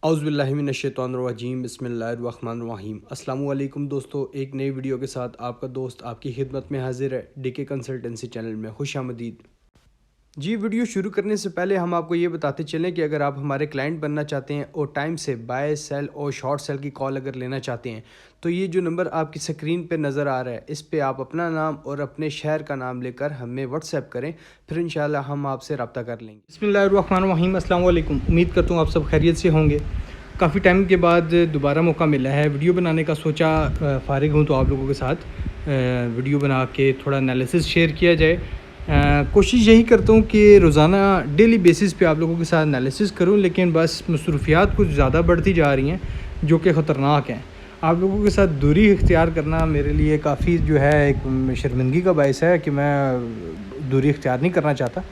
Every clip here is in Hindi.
औज़ुबिल्लाहिमिनश्शैतानिर्रजीम बिस्मिल्लाहिर्रहमानिर्रहीम। अस्सलामु अलैकुम दोस्तों, एक नई वीडियो के साथ आपका दोस्त आपकी खिदमत में हाजिर है। डीके कंसल्टेंसी चैनल में खुशामदीद। जी, वीडियो शुरू करने से पहले हम आपको ये बताते चलें कि अगर आप हमारे क्लाइंट बनना चाहते हैं और टाइम से बाय सेल और शॉर्ट सेल की कॉल अगर लेना चाहते हैं तो ये जो नंबर आपकी स्क्रीन पे नज़र आ रहा है इस पे आप अपना नाम और अपने शहर का नाम लेकर हमें व्हाट्सएप करें, फिर इंशाल्लाह हम आपसे रब्ता कर लेंगे। बिस्मिल्लाहिर्रहमानिर्रहीम। अस्सलाम वालेकुम। उम्मीद करता हूँ आप सब खैरियत से होंगे। काफ़ी टाइम के बाद दोबारा मौका मिला है वीडियो बनाने का। सोचा फ़ारिग हूँ तो आप लोगों के साथ वीडियो बना के थोड़ा एनालिसिस शेयर किया जाए। कोशिश यही करता हूँ कि रोज़ाना डेली बेसिस पे आप लोगों के साथ एनालिसिस करूँ, लेकिन बस मसरूफियात कुछ ज़्यादा बढ़ती जा रही हैं जो कि ख़तरनाक हैं। आप लोगों के साथ दूरी इख्तियार करना मेरे लिए काफ़ी जो है एक शर्मिंदगी का बायस है कि मैं दूरी इख्तियार नहीं करना चाहता।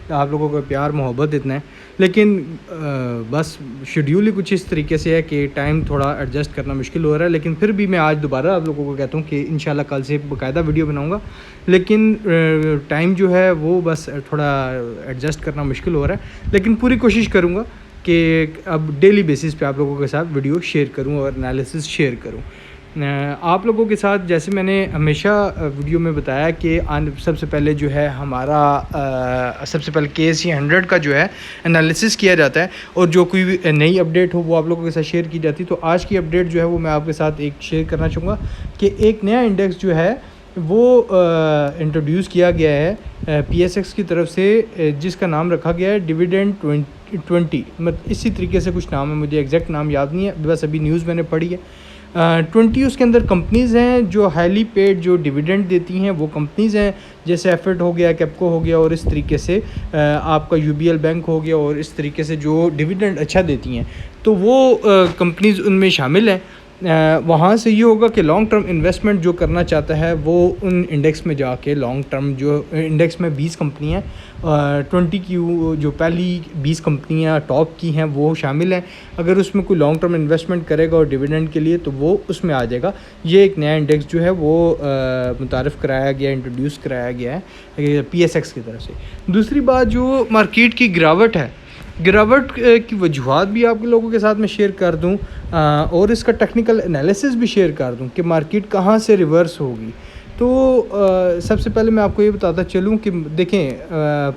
आप लोगों का प्यार मोहब्बत इतना है, लेकिन बस शेड्यूल ही कुछ इस तरीके से है कि टाइम थोड़ा एडजस्ट करना मुश्किल हो रहा है। लेकिन फिर भी मैं आज दोबारा आप लोगों को कहता हूँ कि इंशाल्लाह कल से बाकायदा वीडियो बनाऊँगा, लेकिन टाइम जो है वो बस थोड़ा एडजस्ट करना मुश्किल हो रहा है। लेकिन पूरी कोशिश करूँगा कि अब डेली बेसिस पे आप लोगों के साथ वीडियो शेयर करूं और एनालिसिस शेयर करूं। आप लोगों के साथ जैसे मैंने हमेशा वीडियो में बताया कि सबसे पहले जो है हमारा सबसे पहले KSE 100 का जो है एनालिसिस किया जाता है और जो कोई नई अपडेट हो वो आप लोगों के साथ शेयर की जाती है। तो आज की अपडेट जो है वो मैं आपके साथ एक शेयर करना चाहूँगा कि एक नया इंडेक्स जो है वो इंट्रोड्यूस किया गया है PSX की तरफ से, जिसका नाम रखा गया है डिविडेंड 20। मतलब इसी तरीके से कुछ नाम है, मुझे एग्जैक्ट नाम याद नहीं है, बस अभी न्यूज़ मैंने पढ़ी है। 20 उसके अंदर कंपनीज़ हैं जो हाईली पेड जो डिविडेंड देती हैं, वो कंपनीज़ हैं जैसे एफर्ट हो गया, कैप्को हो गया और इस तरीके से आपका UBL बैंक हो गया और इस तरीके से जो डिविडेंड अच्छा देती हैं, तो वो कंपनीज़ उनमें शामिल हैं। वहाँ से ये होगा कि लॉन्ग टर्म इन्वेस्टमेंट जो करना चाहता है वो उन इंडेक्स में जाके लॉन्ग टर्म जो इंडेक्स में 20 कंपनियाँ 20 की जो पहली 20 कंपनियाँ टॉप की हैं वो शामिल हैं। अगर उसमें कोई लॉन्ग टर्म इन्वेस्टमेंट करेगा और डिविडेंड के लिए तो वो उसमें आ जाएगा। ये एक नया इंडेक्स जो है वो मुतारिफ़ कराया गया, इंट्रोड्यूस कराया गया है PSX की तरफ से। दूसरी बात, जो मार्केट की गिरावट की वजूहात भी आप लोगों के साथ मैं शेयर कर दूं और इसका टेक्निकल एनालिसिस भी शेयर कर दूं कि मार्केट कहां से रिवर्स होगी। तो सबसे पहले मैं आपको ये बताता चलूं कि देखें,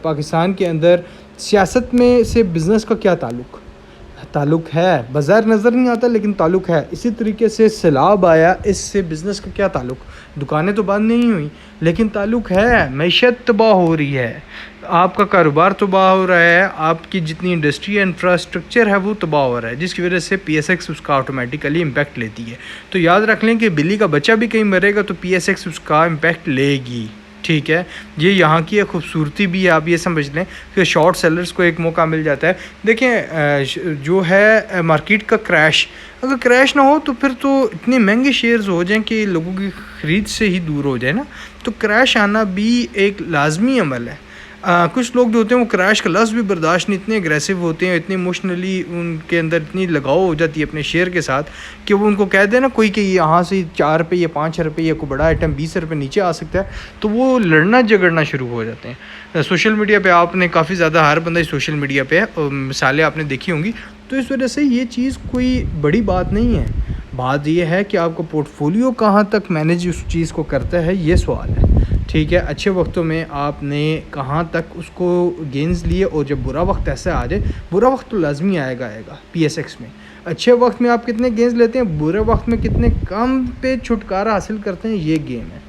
पाकिस्तान के अंदर सियासत में से बिज़नेस का क्या ताल्लुक़ है, बाज़ार नज़र नहीं आता लेकिन ताल्लुक़ है। इसी तरीके से सैलाब आया, इससे बिज़नेस का क्या ताल्लुक़, दुकानें तो बंद नहीं हुई लेकिन ताल्लुक़ है, मैशत तबाह हो रही है, आपका कारोबार तबाह हो रहा है, आपकी जितनी इंडस्ट्री इंफ्रास्ट्रक्चर है वो तबाह हो रहा है, जिसकी वजह से PSX उसका ऑटोमेटिकली इम्पैक्ट लेती है। तो याद रख लें कि बिल्ली का बच्चा भी कहीं मरेगा तो PSX उसका इम्पैक्ट लेगी, ठीक है। ये यहाँ की एक खूबसूरती भी है, आप ये समझ लें कि शॉर्ट सेलर्स को एक मौका मिल जाता है। देखें, जो है मार्केट का क्रैश, अगर क्रैश ना हो तो फिर तो इतने महंगे शेयर्स हो जाएं कि लोगों की ख़रीद से ही दूर हो जाए ना, तो क्रैश आना भी एक लाजमी अमल है। कुछ लोग जो होते हैं वो क्रैश का लफ्ज़ भी बर्दाश्त नहीं, इतने एग्रेसिव होते हैं, इतने इमोशनली उनके अंदर इतनी लगाव हो जाती है अपने शेयर के साथ कि वो उनको कह दे ना कोई कि यहाँ से 4 रुपये या 5 रुपये या कोई बड़ा आइटम 20 रुपये नीचे आ सकता है, तो वो लड़ना झगड़ना शुरू हो जाते हैं। सोशल मीडिया पे आपने काफ़ी ज़्यादा, हर बंदा सोशल मीडिया पे है, मिसालें आपने देखी होंगी। तो इस वजह से ये चीज़ कोई बड़ी बात नहीं है। बात यह है कि आपका पोर्टफोलियो कहाँ तक मैनेज उस चीज़ को करता है, ये सवाल है, ठीक है। अच्छे वक्तों में आपने कहाँ तक उसको गेंस लिए और जब बुरा वक्त ऐसा आ जाए, बुरा वक्त तो लाजमी आएगा PSX में। अच्छे वक्त में आप कितने गेंस लेते हैं, बुरे वक्त में कितने कम पे छुटकारा हासिल करते हैं, ये गेम है,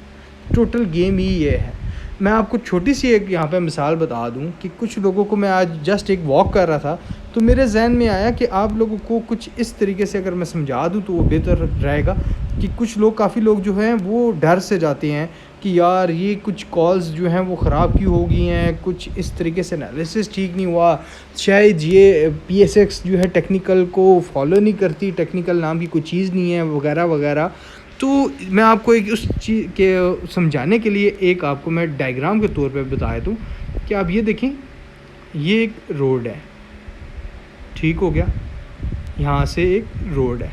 टोटल गेम ही ये है। मैं आपको छोटी सी एक यहाँ पे मिसाल बता दूँ कि कुछ लोगों को, मैं आज जस्ट एक वॉक कर रहा था तो मेरे जहन में आया कि आप लोगों को कुछ इस तरीके से अगर मैं समझा दूँ तो वो बेहतर रहेगा कि कुछ लोग, काफ़ी लोग जो हैं वो डर से जाते हैं कि यार ये कुछ कॉल्स जो हैं वो ख़राब क्यों हो गई हैं, कुछ इस तरीके से एनालिसिस ठीक नहीं हुआ, शायद ये PSX जो है टेक्निकल को फॉलो नहीं करती, टेक्निकल नाम की कोई चीज़ नहीं है वगैरह वगैरह। तो मैं आपको एक उस चीज़ के समझाने के लिए एक आपको मैं डायग्राम के तौर पे बता दूँ कि आप ये देखें, ये एक रोड है, ठीक हो गया, यहाँ से एक रोड है।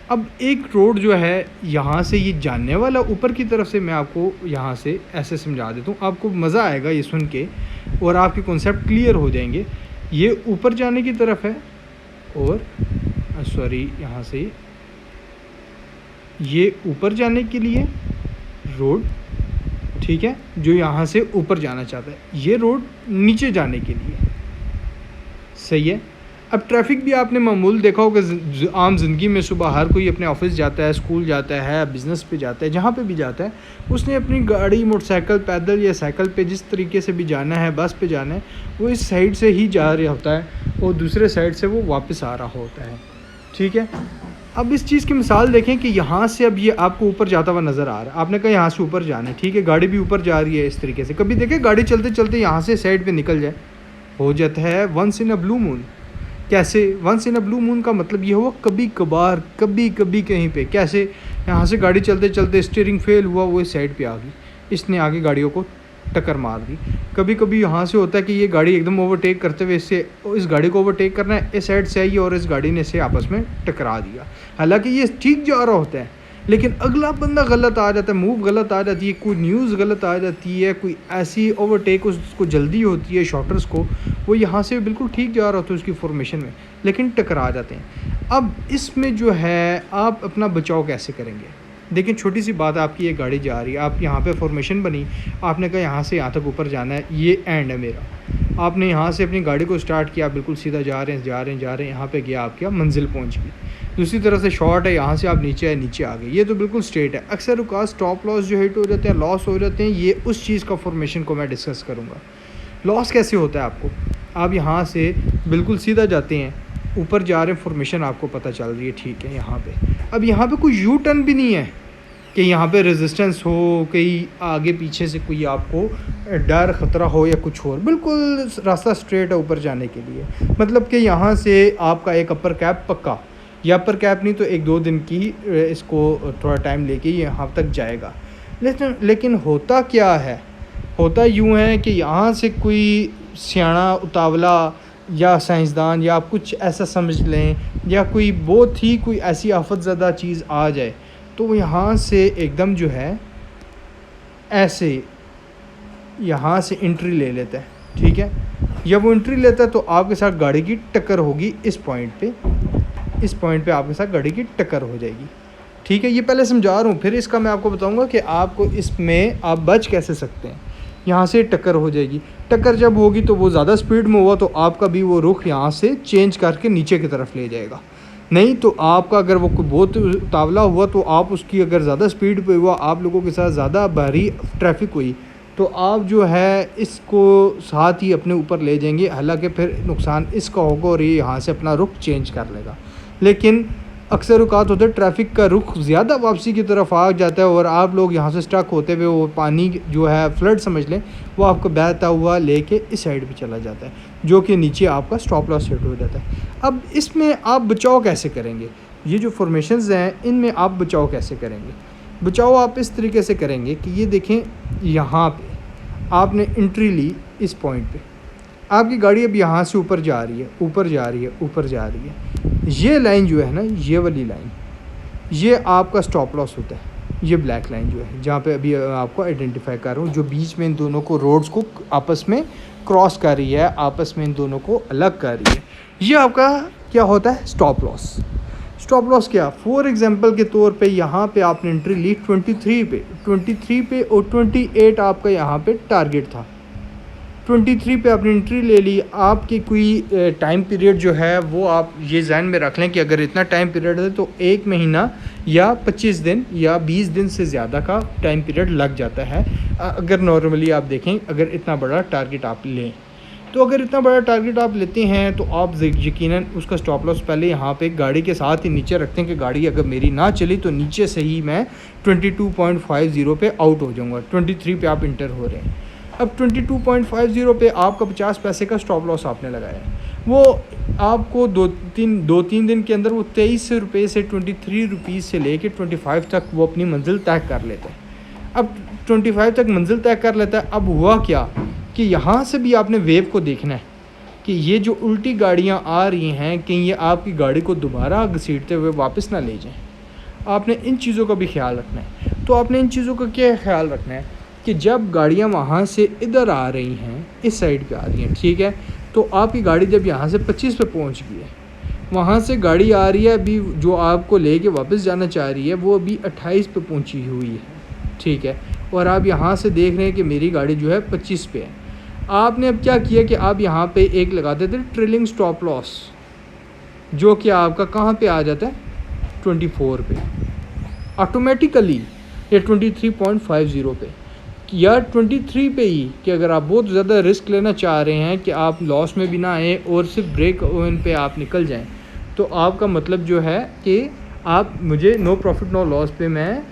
अब एक रोड जो है यहाँ से ये जाने वाला ऊपर की तरफ से, मैं आपको यहाँ से ऐसे समझा देता हूँ, आपको मज़ा आएगा ये सुन के और आपके कॉन्सेप्ट क्लियर हो जाएंगे। ये ऊपर जाने की तरफ है और सॉरी, यहाँ से ये ऊपर जाने के लिए रोड, ठीक है, जो यहाँ से ऊपर जाना चाहता है, ये रोड नीचे जाने के लिए, सही है। अब ट्रैफिक भी आपने मामूल देखा होगा आम ज़िंदगी में, सुबह हर कोई अपने ऑफिस जाता है, स्कूल जाता है, बिज़नेस पे जाता है, जहाँ पे भी जाता है उसने अपनी गाड़ी, मोटरसाइकिल, पैदल या साइकिल पे जिस तरीके से भी जाना है, बस पे जाना है, वो इस साइड से ही जा रहा होता है और दूसरे साइड से वो वापस आ रहा होता है, ठीक है। अब इस चीज़ की मिसाल देखें कि यहाँ से अब ये आपको ऊपर जाता हुआ नज़र आ रहा है, आपने कहा यहाँ से ऊपर जाना है, ठीक है, गाड़ी भी ऊपर जा रही है इस तरीके से। कभी देखें गाड़ी चलते चलते यहाँ से साइड पे निकल जाए, हो जाता है once in a blue moon. कैसे once in a blue moon का मतलब ये हुआ कभी कभार, कभी कभी कहीं पे। कैसे, यहाँ से गाड़ी चलते चलते स्टीयरिंग फेल हुआ, वो इस साइड पे आ गई, इसने आगे गाड़ियों को टक्कर मार दी। कभी कभी यहाँ से होता है कि ये गाड़ी एकदम ओवरटेक करते हुए इससे, इस गाड़ी को ओवरटेक करना है, इस साइड से आई और इस गाड़ी ने इसे आपस में टकरा दिया। हालांकि ये ठीक जा रहा होता है, लेकिन अगला बंदा गलत आ जाता है, मूव गलत आ जाती है, कोई न्यूज़ गलत आ जाती है, कोई ऐसी ओवरटेक उसको जल्दी होती है शॉटर्स को, वो यहाँ से बिल्कुल ठीक जा रहा होता है उसकी फॉर्मेशन में, लेकिन टकरा जाते हैं। अब इसमें जो है आप अपना बचाव कैसे करेंगे? देखिए छोटी सी बात है, आपकी ये गाड़ी जा रही है, आप यहाँ पे फॉर्मेशन बनी, आपने कहा यहाँ से यहाँ तक ऊपर जाना है, ये एंड है मेरा, आपने यहाँ से अपनी गाड़ी को स्टार्ट किया, बिल्कुल सीधा जा रहे हैं, यहाँ पे गया, आप क्या मंजिल पहुँच गई। दूसरी तरफ से शॉर्ट है, यहाँ से आप नीचे आए, नीचे आ गए, ये तो बिल्कुल स्ट्रेट है। अक्सर औक़ात स्टॉप लॉस जो हिट हो जाते हैं, लॉस हो जाते हैं, ये उस चीज़ का फॉर्मेशन को मैं डिस्कस करूँगा। लॉस कैसे होता है आपको, आप यहाँ से बिल्कुल सीधा जाते हैं, ऊपर जा रहे हैं, फॉर्मेशन आपको पता चल रही है, ठीक है, यहाँ पे अब यहाँ पे कोई यू टर्न भी नहीं है कि यहाँ पे रेजिस्टेंस हो, कहीं आगे पीछे से कोई आपको डर ख़तरा हो या कुछ और, बिल्कुल रास्ता स्ट्रेट है ऊपर जाने के लिए। मतलब कि यहाँ से आपका एक अपर कैप पक्का, या अपर कैप नहीं तो 1-2 दिन की इसको थोड़ा टाइम लेके यहाँ तक जाएगा। लेकिन होता क्या है, होता यूँ है कि यहाँ से कोई सियाना उतावला या साइंसदान या आप कुछ ऐसा समझ लें, या कोई बहुत ही कोई ऐसी आफतज़दा चीज़ आ जाए, तो वो यहाँ से एकदम जो है ऐसे यहाँ से एंट्री ले लेता है, ठीक है। जब वो एंट्री लेता है तो आपके साथ गाड़ी की टक्कर होगी, इस पॉइंट पे आपके साथ गाड़ी की टक्कर हो जाएगी, ठीक है। ये पहले समझा रहा हूँ, फिर इसका मैं आपको बताऊँगा कि आपको इसमें आप बच कैसे सकते हैं। यहाँ से टक्कर हो जाएगी, टक्कर जब होगी तो वो ज़्यादा स्पीड में हुआ तो आपका भी वो रुख यहाँ से चेंज करके नीचे की तरफ ले जाएगा। नहीं तो आपका अगर वो कोई बहुत उतावला हुआ तो आप उसकी अगर ज़्यादा स्पीड पे हुआ, आप लोगों के साथ ज़्यादा भारी ट्रैफिक हुई, तो आप जो है इसको साथ ही अपने ऊपर ले जाएंगे। हालांकि फिर नुकसान इसका होगा और ये यहाँ से अपना रुख चेंज कर लेगा। लेकिन अक्सर औक़ात होता है ट्रैफिक का रुख ज़्यादा वापसी की तरफ आ जाता है और आप लोग यहाँ से स्टक होते हुए, वो पानी जो है फ्लड समझ लें, वो आपको बहता हुआ लेके इस साइड पे चला जाता है, जो कि नीचे आपका स्टॉप लॉस हिट हो जाता है। अब इसमें आप बचाव कैसे करेंगे? ये जो फॉर्मेशंस हैं इनमें आप बचाव कैसे करेंगे? बचाव आप इस तरीके से करेंगे कि ये देखें, यहाँ पे आपने एंट्री ली, इस पॉइंट पे आपकी गाड़ी अब यहाँ से ऊपर जा रही है, ऊपर जा रही है, ऊपर जा रही है। ये लाइन जो है ना, ये वाली लाइन, ये आपका स्टॉप लॉस होता है। ये ब्लैक लाइन जो है, जहाँ पे अभी आपको आइडेंटिफाई कर रहा हूँ, जो बीच में इन दोनों को रोड्स को आपस में क्रॉस कर रही है, आपस में इन दोनों को अलग कर रही है, ये आपका क्या होता है? Stop loss. स्टॉप लॉस क्या, फॉर एग्जांपल के तौर पे यहाँ पे आपने एंट्री ली 23 पे और 28 आपका यहाँ पे टारगेट था। 23 पे आपने एंट्री ले ली, आपकी कोई टाइम पीरियड जो है वो आप ये ज़हन में रख लें कि अगर इतना टाइम पीरियड है तो 1 महीना या 25 दिन या 20 दिन से ज़्यादा का टाइम पीरियड लग जाता है। अगर नॉर्मली आप देखें, अगर इतना बड़ा टारगेट आप लें, तो अगर इतना बड़ा टारगेट आप लेते हैं तो आप यकीनन उसका स्टॉप लॉस पहले यहाँ पे गाड़ी के साथ ही नीचे रखते हैं कि गाड़ी अगर मेरी ना चली तो नीचे से ही मैं 22.50 पे आउट हो जाऊँगा। 23 पे आप इंटर हो रहे हैं, अब 22.50 पे आपका 50 पैसे का स्टॉप लॉस आपने लगाया है, वो आपको दो तीन दिन के अंदर वो 23 रुपये से 23 रुपीज़ से लेके 25 तक वो अपनी मंजिल तय कर लेता है। अब 25 तक मंजिल तय कर लेता है। अब हुआ क्या कि यहाँ से भी आपने वेव को देखना है कि ये जो उल्टी गाड़ियाँ आ रही हैं कि ये आपकी गाड़ी को दोबारा घसीटते हुए वापस ना ले जाएं। आपने इन चीज़ों का भी ख्याल रखना है। तो आपने इन चीज़ों का क्या ख्याल रखना है कि जब गाड़ियाँ वहाँ से इधर आ रही हैं, इस साइड पे आ रही हैं, ठीक है, तो आपकी गाड़ी जब यहाँ से 25 पे पहुँच गई है, वहाँ से गाड़ी आ रही है अभी जो आपको लेके वापस जाना चाह रही है, वो अभी 28 पे पहुँची हुई है, ठीक है। और आप यहाँ से देख रहे हैं कि मेरी गाड़ी जो है 25 पे है। आपने अब क्या किया कि आप यहाँ पे एक लगा देते ट्रेलिंग स्टॉप लॉस, जो कि आपका कहाँ पे आ जाता है 24 पे ऑटोमेटिकली, या 23.50 पे, या 23 पे ही, कि अगर आप बहुत ज़्यादा रिस्क लेना चाह रहे हैं कि आप लॉस में भी ना आए और सिर्फ ब्रेक इवन पे आप निकल जाएं, तो आपका मतलब जो है कि आप मुझे नो प्रॉफिट नो लॉस पे मैं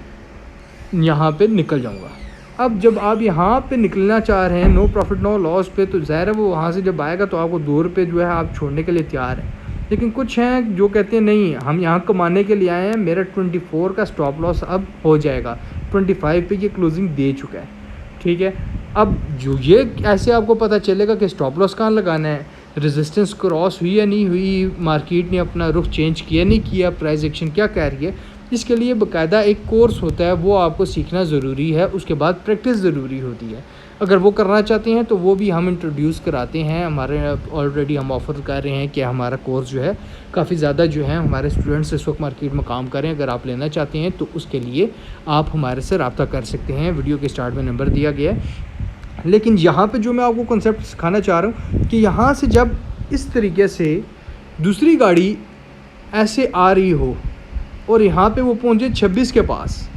यहाँ पे निकल जाऊँगा। अब जब आप यहाँ पे निकलना चाह रहे हैं नो प्रॉफिट नो लॉस पे, तो ज़ाहिर है वो वहाँ से जब आएगा तो आपको 2 रुपये जो है आप छोड़ने के लिए तैयार हैं। लेकिन कुछ हैं जो कहते हैं नहीं, हम यहाँ कमाने के लिए आए हैं, मेरा 24 का स्टॉप लॉस अब हो जाएगा, 25 पे ये क्लोजिंग दे चुका है, ठीक है। अब जो ये ऐसे आपको पता चलेगा कि स्टॉप लॉस कहाँ लगाना है, रेजिस्टेंस क्रॉस हुई या नहीं हुई, मार्केट ने अपना रुख चेंज किया नहीं किया, प्राइस एक्शन क्या कह रही है, इसके लिए बाकायदा एक कोर्स होता है, वो आपको सीखना ज़रूरी है। उसके बाद प्रैक्टिस ज़रूरी होती है। अगर वो करना चाहते हैं तो वो भी हम इंट्रोड्यूस कराते हैं, हमारे ऑलरेडी हम ऑफ़र कर रहे हैं कि हमारा कोर्स जो है काफ़ी ज़्यादा जो है हमारे स्टूडेंट्स इस वक्त मार्केट में काम कर रहे हैं। अगर आप लेना चाहते हैं तो उसके लिए आप हमारे से रब्ता कर सकते हैं, वीडियो के स्टार्ट में नंबर दिया गया है। लेकिन यहाँ पे जो मैं आपको कॉन्सेप्ट सिखाना चाह रहा हूँ कि यहाँ से जब इस तरीके से दूसरी गाड़ी ऐसे आ रही हो और यहाँ पे वो पहुँचे 26 के पास,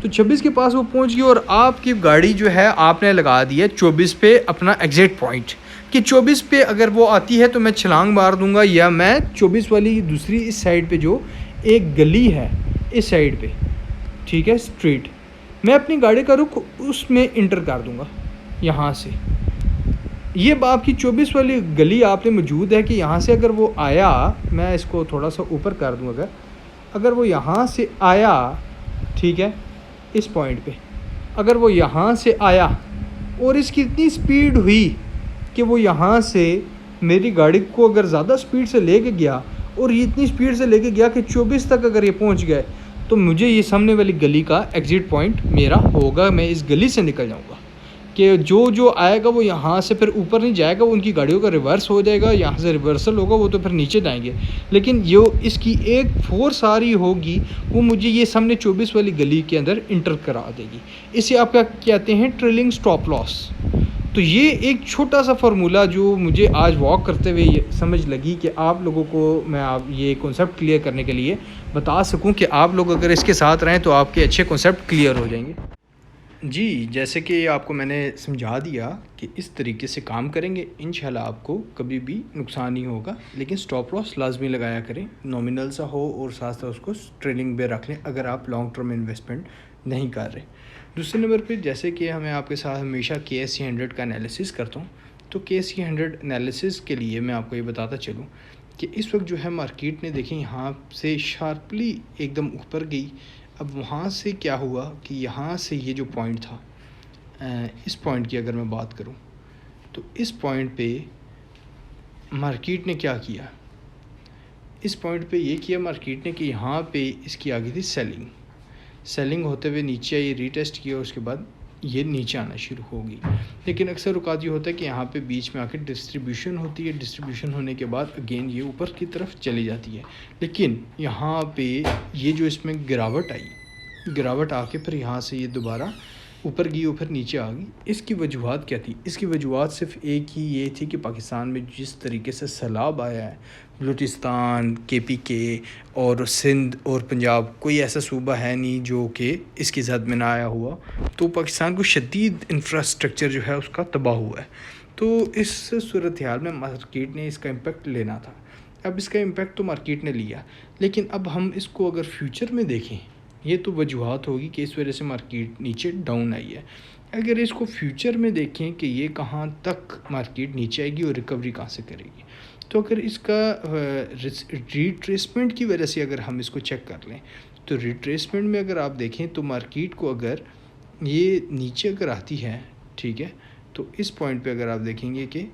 तो 26 के पास वो पहुँच गई और आपकी गाड़ी जो है आपने लगा दी है 24 पे अपना एग्ज़ैक्ट पॉइंट, कि 24 पे अगर वो आती है तो मैं छलांग मार दूंगा, या मैं 24 वाली दूसरी इस साइड पे जो एक गली है इस साइड पे, ठीक है, स्ट्रीट, मैं अपनी गाड़ी का रुख उसमें इंटर कर दूंगा यहाँ से। ये आपकी 24 वाली गली आपने मौजूद है कि यहाँ से अगर वो आया, मैं इसको थोड़ा सा ऊपर कर दूँ, अगर वो यहाँ से आया, ठीक है, इस पॉइंट पे अगर वो यहाँ से आया और इसकी इतनी स्पीड हुई कि वो यहाँ से मेरी गाड़ी को अगर ज़्यादा स्पीड से लेके गया और ये इतनी स्पीड से लेके गया कि 24 तक अगर ये पहुँच गए, तो मुझे ये सामने वाली गली का एग्ज़िट पॉइंट मेरा होगा, मैं इस गली से निकल जाऊँगा। कि जो आएगा वो यहाँ से फिर ऊपर नहीं जाएगा, वो उनकी गाड़ियों का रिवर्स हो जाएगा, यहाँ से रिवर्सल होगा, वो तो फिर नीचे जाएंगे। लेकिन जो इसकी एक फोर्स आ रही होगी वो मुझे ये सामने 24 वाली गली के अंदर इंटर करा देगी। इसे आप क्या कहते हैं, ट्रेलिंग स्टॉप लॉस। तो ये एक छोटा सा फार्मूला जो मुझे आज वॉक करते हुए ये समझ लगी कि आप लोगों को मैं आप ये कॉन्सेप्ट क्लियर करने के लिए बता सकूं कि आप लोग अगर इसके साथ रहें तो आपके अच्छे कॉन्सेप्ट क्लियर हो जाएंगे। जी, जैसे कि आपको मैंने समझा दिया कि इस तरीके से काम करेंगे इंशाल्लाह आपको कभी भी नुकसान नहीं होगा। लेकिन स्टॉप लॉस लाजमी लगाया करें, नॉमिनल सा हो और साथ साथ उसको ट्रेलिंग पे रख लें अगर आप लॉन्ग टर्म इन्वेस्टमेंट नहीं कर रहे। दूसरे नंबर पे जैसे कि हमें आपके साथ हमेशा KSE 100 का एनालिसिस करता हूँ, तो KSE 100 एनालिसिस के लिए मैं आपको ये बताता चलूँ कि इस वक्त जो है मार्केट ने देखें यहाँ से शार्पली एकदम ऊपर गई। अब वहाँ से क्या हुआ कि यहाँ से ये जो पॉइंट था, इस पॉइंट की अगर मैं बात करूँ तो इस पॉइंट पे मार्केट ने क्या किया, इस पॉइंट पे ये किया मार्केट ने कि यहाँ पे इसकी आ गई थी सेलिंग होते हुए नीचे ये रीटेस्ट किया, उसके बाद ये नीचे आना शुरू होगी। लेकिन अक्सर औक़ात ये होता है कि यहाँ पे बीच में आके डिस्ट्रीब्यूशन होती है, डिस्ट्रीब्यूशन होने के बाद अगेन ये ऊपर की तरफ चली जाती है। लेकिन यहाँ पे ये जो इसमें गिरावट आके फिर यहाँ से ये दोबारा ऊपर गई और फिर नीचे आ गई। इसकी वजूहत क्या थी? इसकी वजूहत सिर्फ एक ही ये थी कि पाकिस्तान में जिस तरीके से सैलाब आया है, बलूचिस्तान, KPK और सिंध और पंजाब, कोई ऐसा सूबा है नहीं जो कि इसकी जद में ना आया हुआ। तो पाकिस्तान को शदीद इंफ्रास्ट्रक्चर जो है उसका तबाह हुआ है। तो इस सूरत हाल में मार्केट ने इसका इम्पेक्ट लेना था। अब इसका इम्पेक्ट तो मार्केट ने लिया, लेकिन अब हम इसको अगर फ्यूचर में देखें, ये तो वजूहत होगी कि इस वजह से मार्केट नीचे डाउन आई है। अगर इसको फ्यूचर में देखें कि ये कहाँ तक मार्केट नीचे आएगी और रिकवरी कहाँ से करेगी, तो अगर इसका रिट्रेसमेंट की वजह से अगर हम इसको चेक कर लें, तो रिट्रेसमेंट में अगर आप देखें तो मार्केट को अगर ये नीचे अगर आती है, ठीक है, तो इस पॉइंट पे अगर आप देखेंगे कि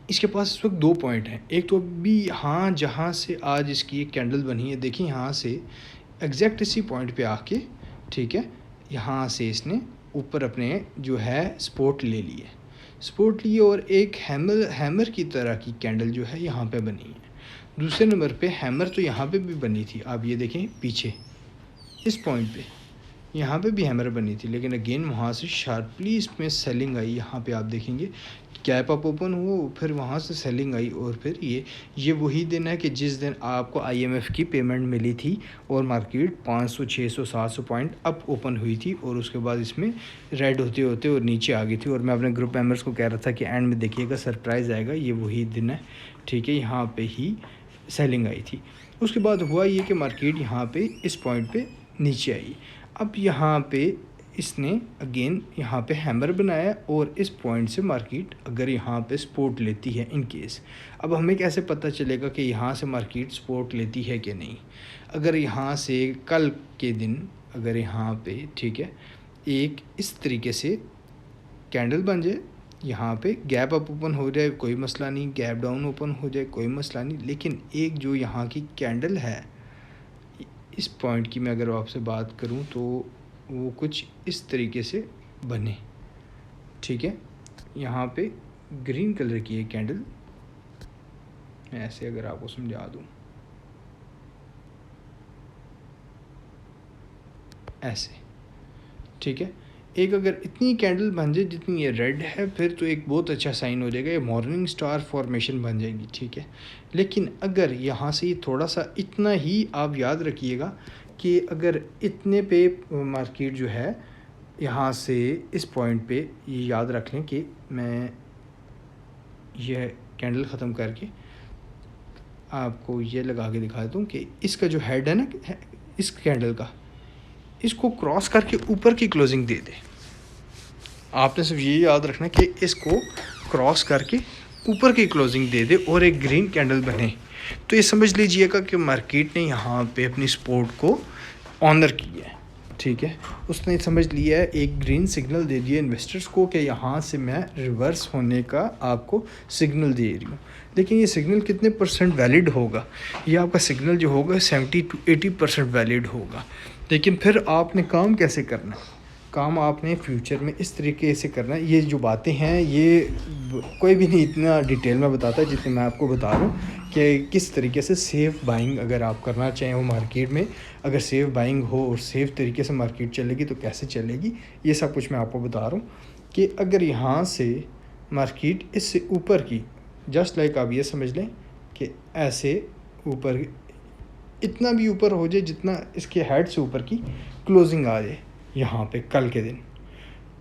इसके पास इस वक्त 2 पॉइंट हैं। एक तो अभी यहाँ जहाँ से आज इसकी एक कैंडल बनी है, देखिए यहाँ से एग्जैक्ट इसी पॉइंट पे आके, ठीक है, यहाँ से इसने ऊपर अपने जो है सपोर्ट ले लिए और एक हैमर की तरह की कैंडल जो है यहाँ पे बनी है। दूसरे नंबर पे हैमर तो यहाँ पे भी बनी थी, आप ये देखें पीछे इस पॉइंट पे, यहाँ पे भी हैमर बनी थी, लेकिन अगेन वहाँ से शार्पली इसमें सेलिंग आई। यहाँ पे आप देखेंगे गैप अप ओपन हुआ, फिर वहाँ से सेलिंग आई, और फिर ये वही दिन है कि जिस दिन आपको IMF की पेमेंट मिली थी और मार्केट 500 600 700 पॉइंट अप ओपन हुई थी, और उसके बाद इसमें रेड होते होते और नीचे आ गई थी। और मैं अपने ग्रुप मेम्बर्स को कह रहा था कि एंड में देखिएगा सरप्राइज़ आएगा, ये वही दिन है, ठीक है। यहाँ पर ही सेलिंग आई थी। उसके बाद हुआ ये कि मार्केट यहाँ पर इस पॉइंट पर नीचे आई। अब यहाँ पे इसने अगेन यहाँ पे हैमर बनाया, और इस पॉइंट से मार्केट अगर यहाँ पे सपोर्ट लेती है इन केस, अब हमें कैसे पता चलेगा कि यहाँ से मार्केट सपोर्ट लेती है कि नहीं। अगर यहाँ से कल के दिन अगर यहाँ पे, ठीक है, एक इस तरीके से कैंडल बन जाए, यहाँ पे गैप अप ओपन हो जाए कोई मसला नहीं, गैप डाउन ओपन हो जाए कोई मसला नहीं, लेकिन एक जो यहाँ की कैंडल है इस पॉइंट की मैं अगर आपसे बात करूं तो वो कुछ इस तरीके से बने, ठीक है। यहाँ पे ग्रीन कलर की एक कैंडल, मैं ऐसे अगर आपको समझा दूं, ऐसे, ठीक है। एक अगर इतनी कैंडल बन जाए जितनी ये रेड है, फिर तो एक बहुत अच्छा साइन हो जाएगा, ये मॉर्निंग स्टार फॉर्मेशन बन जाएगी, ठीक है। लेकिन अगर यहाँ से थोड़ा सा इतना ही आप याद रखिएगा कि अगर इतने पे मार्केट जो है यहाँ से इस पॉइंट पे, ये याद रख लें कि मैं यह कैंडल ख़त्म करके आपको ये लगा के दिखा देता हूँ कि इसका जो हेड है ना, इस कैंडल का, इसको क्रॉस करके ऊपर की क्लोजिंग दे दे। आपने सिर्फ ये याद रखना कि इसको क्रॉस करके ऊपर की क्लोजिंग दे दे और एक ग्रीन कैंडल बने, तो ये समझ लीजिएगा कि मार्केट ने यहाँ पे अपनी सपोर्ट को ऑनर किया है, ठीक है। उसने समझ लिया है, एक ग्रीन सिग्नल दे दिया इन्वेस्टर्स को कि यहाँ से मैं रिवर्स होने का आपको सिग्नल दे रही हूँ। लेकिन ये सिग्नल कितने % वैलिड होगा? ये आपका सिग्नल जो होगा 70 to 80% वैलिड होगा। लेकिन फिर आपने काम कैसे करना है? काम आपने फ्यूचर में इस तरीके से करना है। ये जो बातें हैं ये कोई भी नहीं इतना डिटेल में बताता जितने मैं आपको बता रहा हूँ कि किस तरीके से सेफ़ बाइंग अगर आप करना चाहें वो मार्केट में, अगर सेफ़ बाइंग हो और सेफ़ तरीके से मार्केट चलेगी तो कैसे चलेगी, ये सब कुछ मैं आपको बता रहा हूँ। कि अगर यहाँ से मार्केट इससे ऊपर की, जस्ट लाइक आप ये समझ लें कि ऐसे ऊपर, इतना भी ऊपर हो जाए जितना इसके हेड से ऊपर की क्लोजिंग आ जाए यहाँ पे कल के दिन,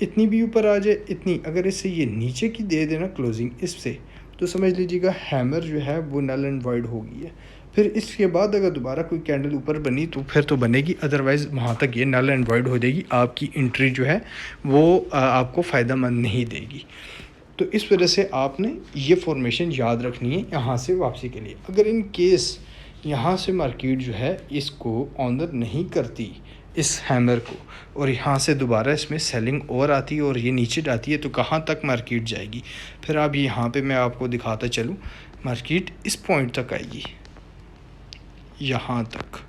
इतनी भी ऊपर आ जाए, इतनी अगर इससे ये नीचे की दे देना क्लोजिंग इससे, तो समझ लीजिएगा हैमर जो है वो नल एंड वाइड हो गई है। फिर इसके बाद अगर दोबारा कोई कैंडल ऊपर बनी तो फिर तो बनेगी, अदरवाइज़ वहाँ तक ये नल एंड वाइड हो जाएगी, आपकी एंट्री जो है वो आपको फ़ायदा मंद नहीं देगी। तो इस वजह से आपने ये फॉर्मेशन याद रखनी है यहाँ से वापसी के लिए। अगर इन केस यहाँ से मार्केट जो है इसको ऑनर नहीं करती इस हैमर को, और यहाँ से दोबारा इसमें सेलिंग और आती है और ये नीचे जाती है, तो कहाँ तक मार्केट जाएगी? फिर आप यहाँ पे मैं आपको दिखाता चलूँ, मार्केट इस पॉइंट तक आएगी, यहाँ तक,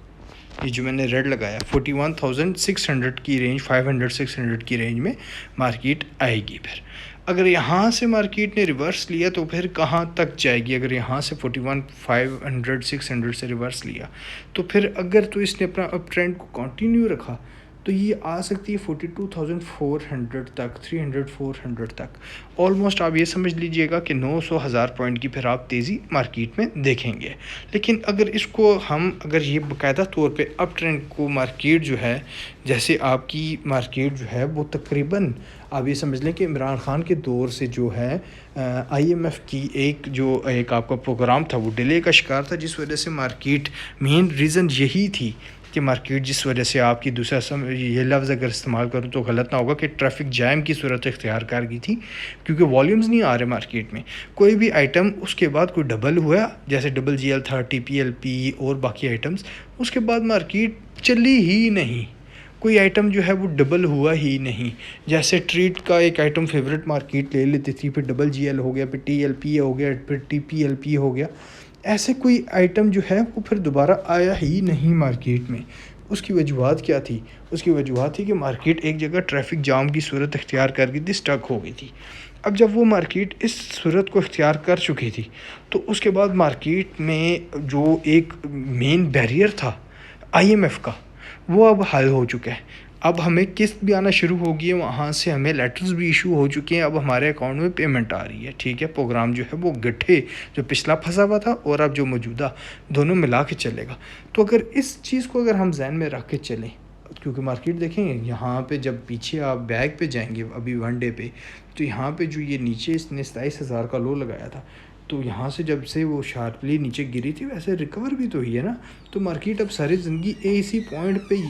ये जो मैंने रेड लगाया 41,600 की रेंज, 500-600 की रेंज में मार्केट आएगी। फिर अगर यहाँ से मार्केट ने रिवर्स लिया तो फिर कहाँ तक जाएगी? अगर यहाँ से 41,500-600 से रिवर्स लिया तो फिर अगर तो इसने अपना अप ट्रेंड को कंटिन्यू रखा तो ये आ सकती है 42,400 तक, 300-400 तक। ऑलमोस्ट आप ये समझ लीजिएगा कि 900,000 पॉइंट की फिर आप तेज़ी मार्केट में देखेंगे। लेकिन अगर इसको हम अगर ये बाकायदा तौर पे अप ट्रेंड को मार्केट जो है, जैसे आपकी मार्केट जो है वो तकरीबन आप ये समझ लें कि इमरान ख़ान के दौर से जो है IMF की एक आपका प्रोग्राम था वो डिले का शिकार था, जिस वजह से मार्केट, मेन रीज़न यही थी कि मार्केट जिस वजह से आपकी दूसरा ये लफ्ज़ अगर इस्तेमाल करूँ तो गलत ना होगा कि ट्रैफिक जैम की सूरत इख्तियार कर गई थी, क्योंकि वॉल्यूम्स नहीं आ रहे मार्केट में। कोई भी आइटम उसके बाद कोई डबल हुआ, जैसे GL30, PLP और बाकी आइटम्स, उसके बाद मार्केट चली ही नहीं, कोई आइटम जो है वो डबल हुआ ही नहीं। जैसे ट्रीट का एक आइटम फेवरेट मार्केट ले लेती थी, फिर GL हो गया, फिर TLP हो गया, फिर TPLP हो गया, ऐसे कोई आइटम जो है वो फिर दोबारा आया ही नहीं मार्केट में। उसकी वजूहत क्या थी? उसकी वजूहत थी कि मार्केट एक जगह ट्रैफिक जाम की सूरत इख्तियार कर गई थी, स्टक हो गई थी। अब जब वो मार्केट इस सूरत को इख्तियार कर चुकी थी तो उसके बाद मार्केट में जो एक मेन बैरियर था IMF का, वो अब हल हो चुका है। अब हमें किस्त भी आना शुरू हो गई है, वहाँ से हमें लेटर्स भी इशू हो चुके हैं, अब हमारे अकाउंट में पेमेंट आ रही है। ठीक है, प्रोग्राम जो है वो गड्ढे जो पिछला फंसा हुआ था और अब जो मौजूदा, दोनों मिला के चलेगा। तो अगर इस चीज़ को अगर हम जहन में रख के चलें, क्योंकि मार्केट देखेंगे यहाँ पे जब पीछे आप बैग पे जाएंगे अभी 1 डे पे, तो यहाँ पे जो ये नीचे इसने 27,000 का लो लगाया था, तो यहाँ से जब से वो शार्पली नीचे गिरी थी वैसे रिकवर भी तो हुई है ना। तो मार्केट अब सारी ज़िंदगी इसी पॉइंट पे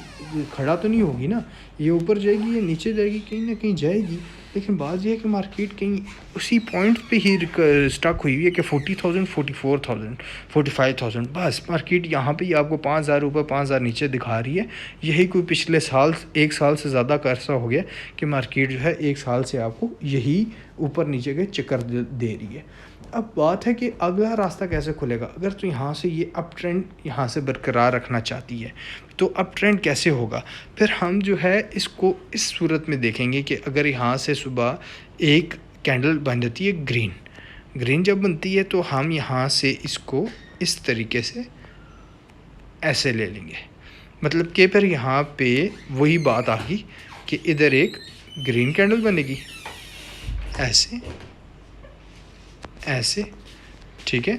खड़ा तो नहीं होगी ना, ये ऊपर जाएगी या नीचे जाएगी, कहीं ना कहीं जाएगी। लेकिन बात यह है कि मार्केट कहीं उसी पॉइंट पे ही स्टक हुई हुई है कि 40,000, 44,000, 45,000, बस मार्केट यहाँ पे ही आपको 5,000 ऊपर 5,000 नीचे दिखा रही है। यही कोई पिछले साल, 1 साल से ज़्यादा का अरसा हो गया कि मार्केट जो है 1 साल से आपको यही ऊपर नीचे के चक्कर दे रही है। अब बात है कि अगला रास्ता कैसे खुलेगा। अगर तो यहाँ से ये अप ट्रेंड यहाँ से बरकरार रखना चाहती है तो अप ट्रेंड कैसे होगा, फिर हम जो है इसको इस सूरत में देखेंगे कि अगर यहाँ से सुबह एक कैंडल बन जाती है ग्रीन जब बनती है तो हम यहाँ से इसको इस तरीके से ऐसे ले लेंगे, मतलब कि फिर यहाँ पे वही बात आ गई कि इधर एक ग्रीन कैंडल बनेगी ऐसे, ठीक है,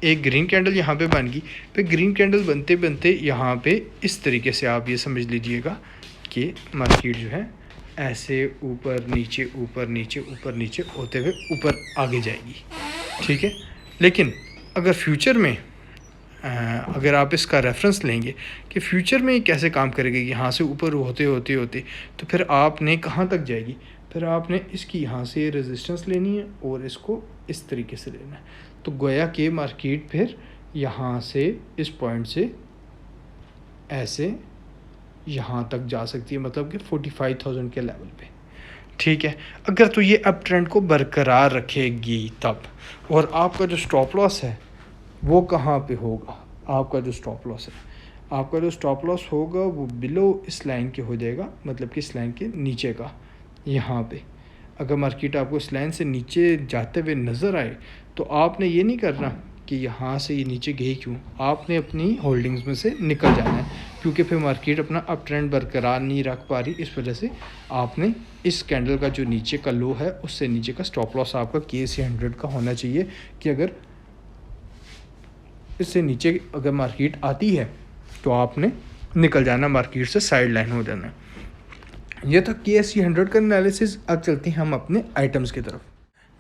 एक ग्रीन कैंडल यहाँ पे बन गई। फिर ग्रीन कैंडल बनते बनते यहाँ पे इस तरीके से आप ये समझ लीजिएगा कि मार्केट जो है ऐसे ऊपर नीचे ऊपर नीचे ऊपर नीचे होते हुए ऊपर आगे जाएगी। ठीक है, लेकिन अगर फ्यूचर में अगर आप इसका रेफरेंस लेंगे कि फ्यूचर में ये कैसे काम करेगी, यहाँ से ऊपर होते होते होते तो फिर आपने कहाँ तक जाएगी, फिर आपने इसकी यहाँ से रेजिस्टेंस लेनी है और इसको इस तरीके से लेना है। तो गोया कि मार्केट फिर यहाँ से इस पॉइंट से ऐसे यहाँ तक जा सकती है, मतलब कि 45,000 के लेवल पे। ठीक है, अगर तो ये अप ट्रेंड को बरकरार रखेगी तब। और आपका जो स्टॉप लॉस है वो कहाँ पे होगा, आपका जो स्टॉप लॉस होगा वो बिलो इस लाइन के हो जाएगा, मतलब कि इस लाइन के नीचे का। यहाँ पे अगर मार्केट आपको इस लाइन से नीचे जाते हुए नज़र आए तो आपने ये नहीं करना कि यहाँ से ये नीचे गई क्यों, आपने अपनी होल्डिंग्स में से निकल जाना है, क्योंकि फिर मार्केट अपना अप ट्रेंड बरकरार नहीं रख पा रही। इस वजह से आपने इस कैंडल का जो नीचे का लो है उससे नीचे का स्टॉप लॉस आपका KSE 100 का होना चाहिए कि अगर इससे नीचे अगर मार्केट आती है तो आपने निकल जाना, मार्केट से साइड लाइन हो जाना। ये था KSE 100 का एनालिसिस। अब चलते हैं हम अपने आइटम्स की तरफ।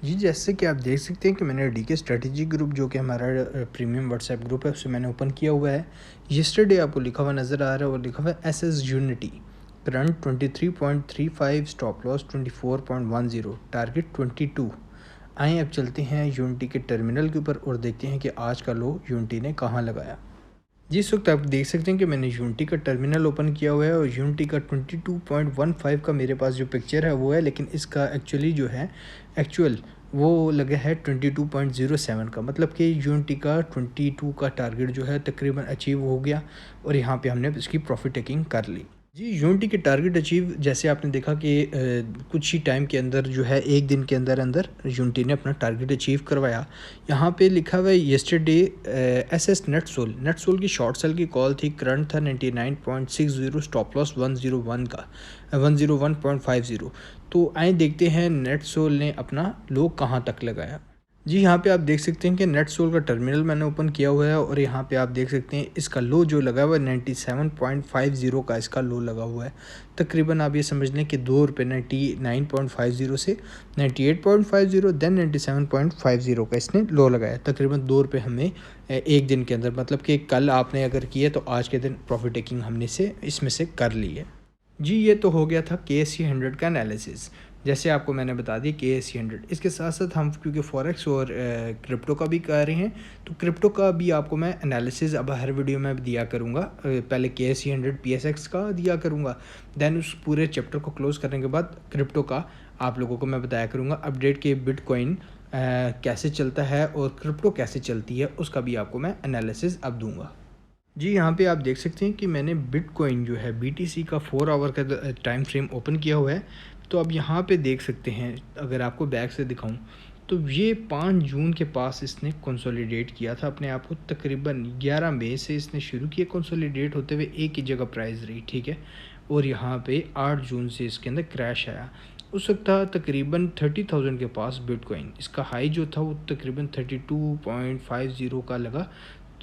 जी, जैसे कि आप देख सकते हैं कि मैंने DK स्ट्रेटजी ग्रुप, जो कि हमारा प्रीमियम व्हाट्सएप ग्रुप है, उसे मैंने ओपन किया हुआ है। यस्टरडे आपको लिखा हुआ नज़र आ रहा है और लिखा हुआ है SS unity, current 23.35, stop loss 24.10, target 22। आइए अब चलते हैं यूनिटी के टर्मिनल के ऊपर और देखते हैं कि आज का लो यूनिटी ने कहाँ लगाया। जिस वक्त आप देख सकते हैं कि मैंने यूनिटी का टर्मिनल ओपन किया हुआ है और यूनिटी का 22.15 का मेरे पास जो पिक्चर है वो है, लेकिन इसका एक्चुअल वो लगा है 22.07 का, मतलब कि यूनिटी का 22 का टारगेट जो है तकरीबन अचीव हो गया और यहाँ पे हमने इसकी प्रॉफिट टेकिंग कर ली। जी, यूनिटी के टारगेट अचीव, जैसे आपने देखा कि कुछ ही टाइम के अंदर जो है, एक दिन के अंदर यूनिटी ने अपना टारगेट अचीव करवाया। यहाँ पे लिखा हुआ है यस्टरडे SS नेट सोल की शॉर्ट सेल की कॉल थी, करंट था 99.60, स्टॉप लॉस 101 का 101.50। तो आए देखते हैं नेट सोल ने अपना लो कहाँ तक लगाया। जी, यहाँ पे आप देख सकते हैं कि नेट सोल का टर्मिनल मैंने ओपन किया हुआ है और यहाँ पे आप देख सकते हैं इसका लो जो लगा हुआ है 97.50 का इसका लो लगा हुआ है। तकरीबन आप ये समझ लें कि ₹2 99.50 से 98.50 देन 97.50 का इसने लो लगाया। तकरीबन ₹2 हमें एक दिन के अंदर, मतलब कि कल आपने अगर किया तो आज के दिन प्रॉफिट टेकिंग हमने इसमें से कर ली है। जी, ये तो हो गया था KSE 100 का एनालिसिस। जैसे आपको मैंने बता दी KSE 100, इसके साथ साथ हम क्योंकि फॉरेक्स और क्रिप्टो का भी कर रहे हैं तो क्रिप्टो का भी आपको मैं एनालिसिस अब हर वीडियो में दिया करूँगा। पहले KSE 100 PSX का दिया करूँगा, देन उस पूरे चैप्टर को क्लोज़ करने के बाद क्रिप्टो का आप लोगों को मैं बताया करूँगा अपडेट के बिटकॉइन कैसे चलता है और क्रिप्टो कैसे चलती है, उसका भी आपको मैं एनालिसिस अब दूँगा। जी, यहाँ पे आप देख सकते हैं कि मैंने बिटकॉइन जो है बीटीसी का 4 आवर का टाइम फ्रेम ओपन किया हुआ है। तो अब यहाँ पे देख सकते हैं, अगर आपको बैक से दिखाऊं तो ये 5 जून के पास इसने कंसोलिडेट किया था अपने आप को। तकरीबन 11 मई से इसने शुरू किया कंसोलिडेट होते हुए, एक ही जगह प्राइस रही, ठीक है। और यहाँ पे 8 जून से इसके अंदर क्रैश आया। उस वक्त था तकरीबन 30,000 के पास बिटकॉइन। इसका हाई जो था वो तकरीबन 32.50 का लगा,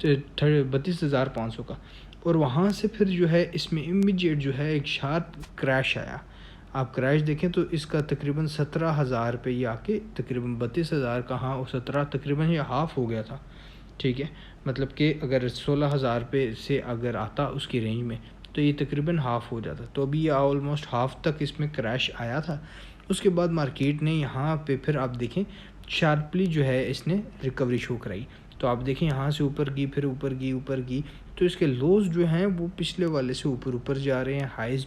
32,500 का। और वहाँ से फिर जो है इसमें इमीडिएट जो है एक शार्प क्रैश आया। आप क्रैश देखें तो इसका तकरीबन 17,000 पे ये आके तकरीबन 32,000 का, हाँ, और 17 तकरीबन ये हाफ़ हो गया था, ठीक है। मतलब कि अगर 16,000 पे से अगर आता उसकी रेंज में तो ये तकरीबन हाफ़ हो जाता। तो अभी ये ऑलमोस्ट हाफ़ तक इसमें क्रैश आया था। उसके बाद मार्केट ने यहाँ पे फिर आप देखें शार्पली जो है इसने रिकवरी शो कराई। तो आप देखें यहाँ से ऊपर गई, फिर ऊपर गई, तो इसके लोज जो हैं वो पिछले वाले से ऊपर जा रहे हैं, हाइज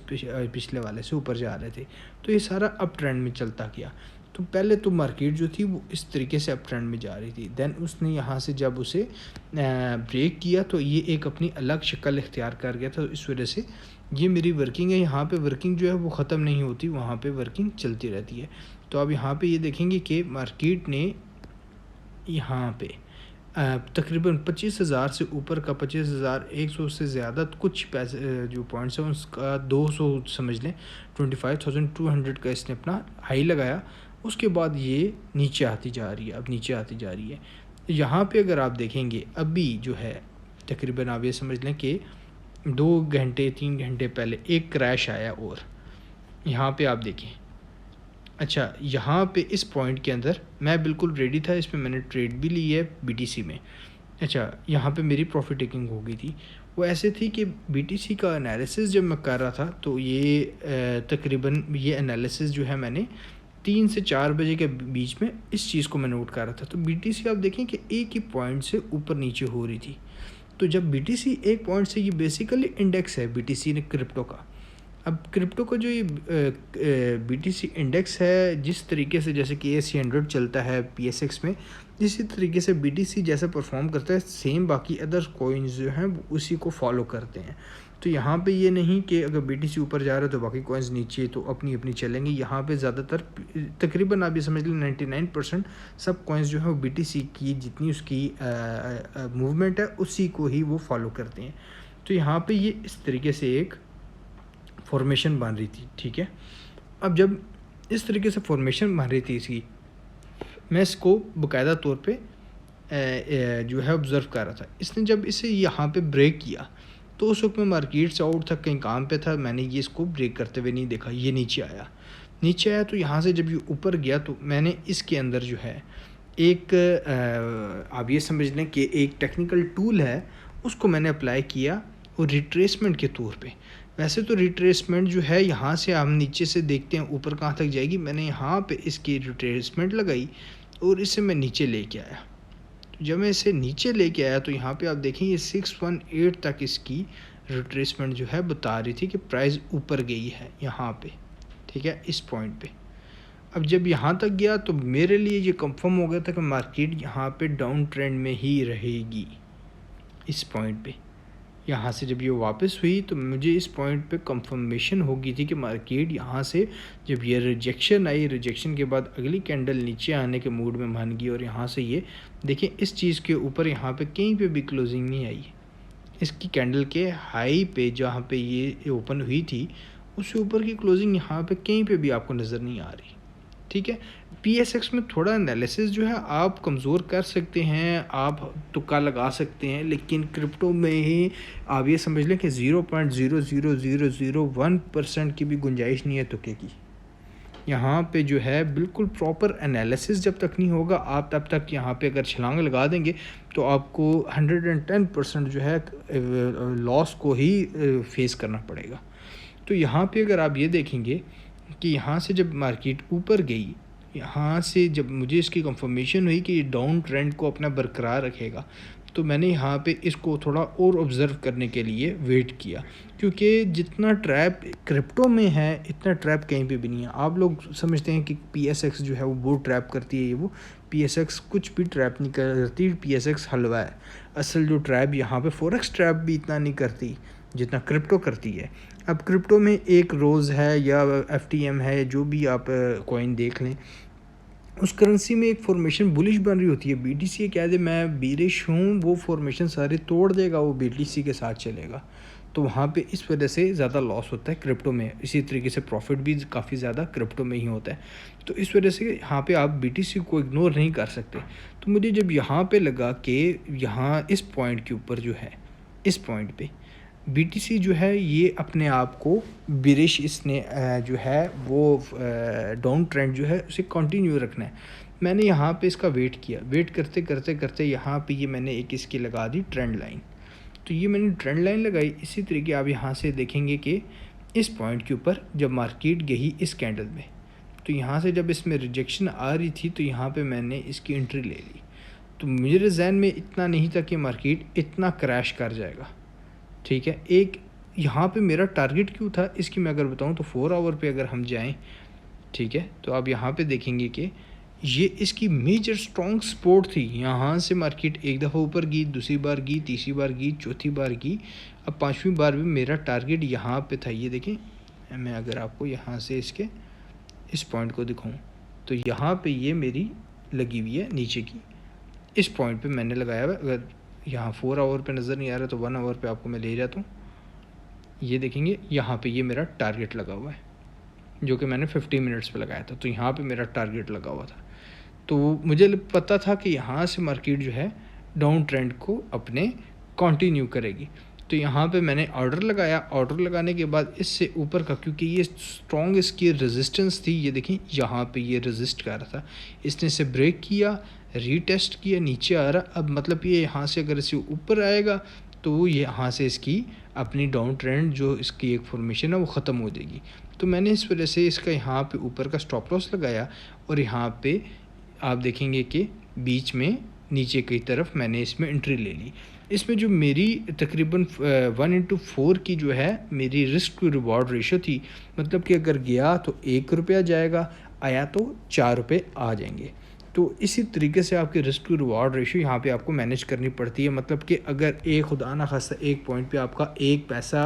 पिछले वाले से ऊपर जा रहे थे। तो ये सारा अप ट्रेंड में चलता गया। तो पहले तो मार्केट जो थी वो इस तरीके से अप ट्रेंड में जा रही थी। देन उसने यहाँ से जब उसे ब्रेक किया तो ये एक अपनी अलग शक्ल इख्तियार कर गया था। तो इस वजह से ये मेरी वर्किंग है, यहाँ पे वर्किंग जो है वो ख़त्म नहीं होती, वहाँ पे वर्किंग चलती रहती है। तो अब यहाँ पे ये देखेंगे कि मार्केट ने यहाँ पे तकरीबन 25,000 से ऊपर का, 25,100 से ज़्यादा कुछ पैसे जो पॉइंट्स हैं उसका 200 समझ लें, 25,200 का इसने अपना हाई लगाया। उसके बाद ये नीचे आती जा रही है, अब नीचे आती जा रही है। यहाँ पे अगर आप देखेंगे अभी जो है तकरीबन आप ये समझ लें कि 2 घंटे 3 घंटे पहले एक क्रैश आया। और यहाँ पे आप देखें, अच्छा, यहाँ पे इस पॉइंट के अंदर मैं बिल्कुल रेडी था, इसमें मैंने ट्रेड भी ली है बीटीसी में। अच्छा, यहाँ पे मेरी प्रॉफिट टेकिंग हो गई थी। वो ऐसे थी कि बीटीसी का एनालिसिस जब मैं कर रहा था तो ये तकरीबन ये एनालिसिस जो है मैंने 3 से 4 बजे के बीच में इस चीज़ को मैं नोट कर रहा था। तो बीटीसी आप देखें कि एक ही पॉइंट से ऊपर नीचे हो रही थी। तो जब बीटीसी एक पॉइंट से, ये बेसिकली इंडेक्स है बीटीसी ने क्रिप्टो का। अब क्रिप्टो का जो ये बीटीसी इंडेक्स है, जिस तरीके से जैसे कि ASC 100 चलता है PSX में, इसी तरीके से बीटीसी जैसा परफॉर्म करता है, सेम बाकी अदर कॉइन्स जो हैं वो उसी को फॉलो करते हैं। तो यहाँ पे ये नहीं कि अगर बीटीसी ऊपर जा रहा है तो बाकी कॉइन्स नीचे, तो अपनी अपनी चलेंगी। यहाँ पे ज़्यादातर तकरीबन आप ये समझ लें 99% सब कॉइन्स जो है वो बीटीसी की जितनी उसकी मूवमेंट है उसी को ही वो फॉलो करते हैं। तो यहाँ पे ये इस तरीके से एक फॉर्मेशन बन रही थी, ठीक है। अब जब इस तरीके से फॉर्मेशन बन रही थी इसकी, मैं इसको बाकायदा तौर पे जो है ऑब्ज़र्व कर रहा था। इसने जब इसे यहाँ पे ब्रेक किया तो उस वक्त मैं मार्केट से आउट था, कहीं काम पे था, मैंने ये इसको ब्रेक करते हुए नहीं देखा। ये नीचे आया तो यहाँ से जब ये ऊपर गया तो मैंने इसके अंदर जो है एक आप ये समझ लें कि एक टेक्निकल टूल है, उसको मैंने अप्लाई किया और रिट्रेसमेंट के तौर पे। वैसे तो रिट्रेसमेंट जो है यहाँ से हम नीचे से देखते हैं ऊपर कहाँ तक जाएगी, मैंने यहाँ पे इसकी रिट्रेसमेंट लगाई और इसे मैं नीचे लेके आया। तो जब मैं इसे नीचे लेके आया तो यहाँ पे आप देखें ये 618 तक इसकी रिट्रेसमेंट जो है बता रही थी कि प्राइस ऊपर गई है यहाँ पे, ठीक है, इस पॉइंट पे। अब जब यहाँ तक गया तो मेरे लिए ये कंफर्म हो गया था कि मार्केट यहाँ पे डाउन ट्रेंड में ही रहेगी। इस पॉइंट पे यहाँ से जब ये वापस हुई तो मुझे इस पॉइंट पे कंफर्मेशन हो गई थी कि मार्केट यहाँ से जब ये रिजेक्शन आई, रिजेक्शन के बाद अगली कैंडल नीचे आने के मूड में मान गई। और यहाँ से ये देखें इस चीज़ के ऊपर यहाँ पे कहीं पे भी क्लोजिंग नहीं आई। इसकी कैंडल के हाई पे जहाँ पे ये ओपन हुई थी उससे ऊपर की क्लोजिंग यहाँ पे कहीं पे भी आपको नज़र नहीं आ रही, ठीक है। PSX में थोड़ा एनालिसिस जो है आप कमज़ोर कर सकते हैं, आप तुक्का लगा सकते हैं, लेकिन क्रिप्टो में ही आप ये समझ लें कि 0.00001% की भी गुंजाइश नहीं है तुक्के की। यहाँ पे जो है बिल्कुल प्रॉपर एनालिसिस जब तक नहीं होगा, आप तब तक यहाँ पे अगर छलांग लगा देंगे तो आपको 110% जो है लॉस को ही फेस करना पड़ेगा। तो यहाँ पे अगर आप ये देखेंगे कि यहाँ से जब मार्केट ऊपर गई, यहाँ से जब मुझे इसकी कंफर्मेशन हुई कि ये डाउन ट्रेंड को अपना बरकरार रखेगा, तो मैंने यहाँ पे इसको थोड़ा और ऑब्ज़र्व करने के लिए वेट किया, क्योंकि जितना ट्रैप क्रिप्टो में है इतना ट्रैप कहीं पे भी नहीं है। आप लोग समझते हैं कि PSX जो है वो ट्रैप करती है, ये वो PSX कुछ भी ट्रैप नहीं करती, PSX हलवा है। असल जो ट्रैप यहाँ पे फॉरेक्स ट्रैप भी इतना नहीं करती जितना क्रिप्टो करती है। अब क्रिप्टो में एक रोज़ है या FTM है, जो भी आप कॉइन देख लें, उस करेंसी में एक फॉर्मेशन बुलिश बन रही होती है। BTC कह दे मैं बीरिश हूँ, वो फॉर्मेशन सारे तोड़ देगा, वो BTC के साथ चलेगा, तो वहाँ पे इस वजह से ज़्यादा लॉस होता है क्रिप्टो में। इसी तरीके से प्रॉफिट भी काफ़ी ज़्यादा क्रिप्टो में ही होता है। तो इस वजह से यहाँ पे आप BTC को इग्नोर नहीं कर सकते। तो मुझे जब यहाँ पे लगा कि यहाँ इस पॉइंट के ऊपर जो है, इस पॉइंट पे BTC जो है ये अपने आप को बिरिश इसने जो है वो डाउन ट्रेंड जो है उसे कंटिन्यू रखना है। मैंने यहाँ पे इसका वेट किया, वेट करते करते करते यहाँ पे ये मैंने एक इसकी लगा दी ट्रेंड लाइन। तो ये मैंने ट्रेंड लाइन लगाई। इसी तरीके आप यहाँ से देखेंगे कि इस पॉइंट के ऊपर जब मार्केट गई इस कैंडल में, तो यहाँ से जब इसमें रिजेक्शन आ रही थी तो यहाँ पे मैंने इसकी एंट्री ले ली। तो मेरे जहन में इतना नहीं था कि मार्केट इतना क्रैश कर जाएगा, ठीक है। एक यहाँ पे मेरा टारगेट क्यों था इसकी मैं अगर बताऊँ तो 4 आवर पे अगर हम जाएं, ठीक है, तो आप यहाँ पे देखेंगे कि ये इसकी मेजर स्ट्रॉन्ग सपोर्ट थी। यहाँ से मार्केट एक दफ़ा ऊपर गई, दूसरी बार गई, तीसरी बार गई, चौथी बार गई, अब पांचवी बार भी मेरा टारगेट यहाँ पे था। ये देखें, मैं अगर आपको यहाँ से इसके इस पॉइंट को दिखाऊँ तो यहाँ पे ये मेरी लगी हुई है नीचे की, इस पॉइंट पे मैंने लगाया हुआ। अगर यहाँ 4 आवर पे नज़र नहीं आ रहा तो 1 आवर पे आपको मैं ले जाता हूँ। ये देखेंगे यहाँ पे ये मेरा टारगेट लगा हुआ है, जो कि मैंने 50 मिनट्स पे लगाया था। तो यहाँ पे मेरा टारगेट लगा हुआ था। तो मुझे पता था कि यहाँ से मार्केट जो है डाउन ट्रेंड को अपने कंटिन्यू करेगी। तो यहाँ पे मैंने ऑर्डर लगाया। ऑर्डर लगाने के बाद इससे ऊपर का, क्योंकि ये स्ट्रॉन्ग इसकी रेजिस्टेंस थी, ये देखें यहाँ पे ये रेजिस्ट कर रहा था, इसने इसे ब्रेक किया, रीटेस्ट किया, नीचे आ रहा। अब मतलब ये यहाँ से अगर इसे ऊपर आएगा तो ये यहाँ से इसकी अपनी डाउन ट्रेंड जो इसकी एक फॉर्मेशन है वो ख़त्म हो जाएगी। तो मैंने इस वजह से इसका यहाँ पे ऊपर का स्टॉप लॉस लगाया और यहाँ पे आप देखेंगे कि बीच में नीचे की तरफ मैंने इसमें एंट्री ले ली। इसमें जो मेरी तकरीबन 1/4 की जो है मेरी रिस्क टू रिवॉर्ड रेशो थी, मतलब कि अगर गया तो 1 रुपया जाएगा, आया तो 4 रुपये आ जाएंगे। तो इसी तरीके से आपकी रिस्क टू रिवॉर्ड रेशो यहाँ पे आपको मैनेज करनी पड़ती है। मतलब कि अगर एक खुदा ना खास्ता एक पॉइंट पे आपका एक पैसा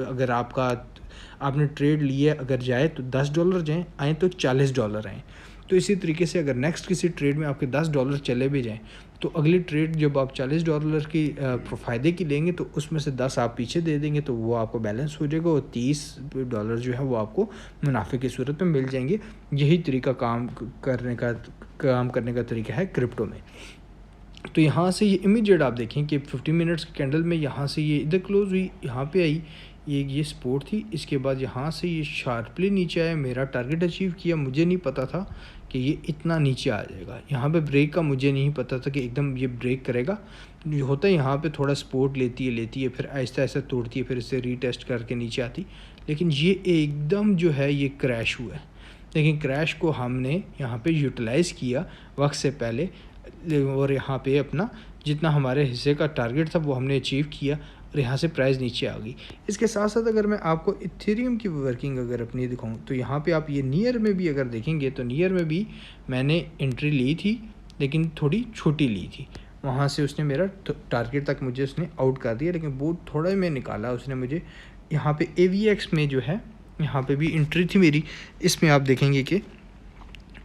अगर आपने ट्रेड लिए अगर जाए तो $10 जाएँ, आए तो $40 आएँ। तो इसी तरीके से अगर नेक्स्ट किसी ट्रेड में आपके $10 चले भी जाएँ तो अगली ट्रेड जब आप $40 की फ़ायदे की लेंगे तो उसमें से 10 आप पीछे दे देंगे तो वो आपको बैलेंस हो जाएगा और $30 जो है वो आपको मुनाफे की सूरत में मिल जाएंगे। यही तरीका काम करने का तरीका है क्रिप्टो में। तो यहाँ से ये इमीडिएट आप देखें कि 50 मिनट्स की कैंडल में यहाँ से ये इधर क्लोज हुई, यहाँ पे आई, ये सपोर्ट थी। इसके बाद यहाँ से ये शार्पली नीचे आया, मेरा टारगेट अचीव किया। मुझे नहीं पता था कि ये इतना नीचे आ जाएगा। यहाँ पे ब्रेक का मुझे नहीं पता था कि एकदम ये ब्रेक करेगा। जो होता है यहाँ पे थोड़ा सपोर्ट लेती है, फिर आहिस्ता आहिस्ता तोड़ती है, फिर इसे रीटेस्ट करके नीचे आती। लेकिन ये एकदम जो है ये क्रैश हुआ है। लेकिन क्रैश को हमने यहाँ पे यूटिलाइज़ किया वक्त से पहले और यहाँ पे अपना जितना हमारे हिस्से का टारगेट था वो हमने अचीव किया और यहाँ से प्राइस नीचे आ गई। इसके साथ साथ अगर मैं आपको इथेरियम की वर्किंग अगर अपनी दिखाऊं तो यहाँ पे आप ये नियर में भी अगर देखेंगे तो नियर में भी मैंने एंट्री ली थी, लेकिन थोड़ी छोटी ली थी। वहाँ से उसने मेरा टारगेट तक मुझे उसने आउट कर दिया, लेकिन वो थोड़ा मैं निकाला उसने मुझे। यहाँ पे AVX में जो है यहाँ पे भी एंट्री थी मेरी। इसमें आप देखेंगे कि